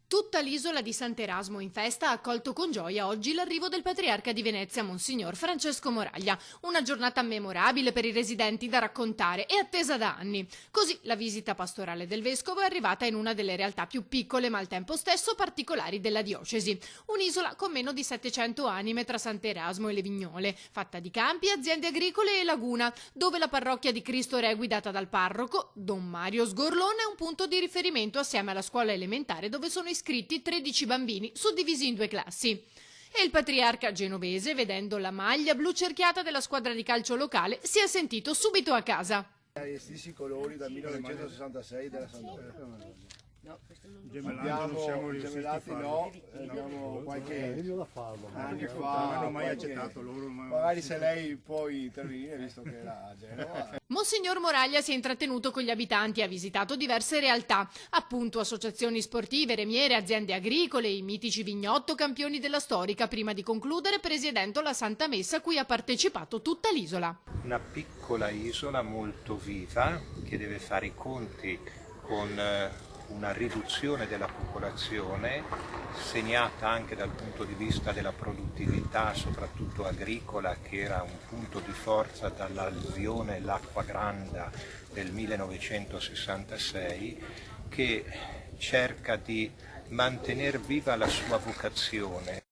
Tutta l'isola di Sant'Erasmo in festa ha accolto con gioia oggi l'arrivo del patriarca di Venezia, Monsignor Francesco Moraglia. Una giornata memorabile per i residenti da raccontare e attesa da anni. Così la visita pastorale del vescovo è arrivata in una delle realtà più piccole ma al tempo stesso particolari della diocesi. Un'isola con meno di 700 anime tra Sant'Erasmo e le Vignole, fatta di campi, aziende agricole e laguna, dove la parrocchia di Cristo Re guidata dal parroco, Don Mario Sgorlone, è un punto di riferimento assieme alla scuola elementare dove sono iscritti 13 bambini suddivisi in 2 classi. E il patriarca genovese, vedendo la maglia blu cerchiata della squadra di calcio locale, si è sentito subito a casa. Gli stessi colori dal 1966 della Sampdoria. No, questo non Gemellati non siamo riusciti a farlo. Abbiamo qualche anni fa, non hanno mai accettato loro. Magari se lei può intervenire, visto che era a Genova. Monsignor Moraglia si è intrattenuto con gli abitanti e ha visitato diverse realtà, appunto associazioni sportive, remiere, aziende agricole, i mitici Vignotto, campioni della storica, prima di concludere presiedendo la Santa Messa a cui ha partecipato tutta l'isola. Una piccola isola molto viva che deve fare i conti con una riduzione della popolazione segnata anche dal punto di vista della produttività, soprattutto agricola, che era un punto di forza dall'alluvione L'Acqua Granda del 1966, che cerca di mantenere viva la sua vocazione.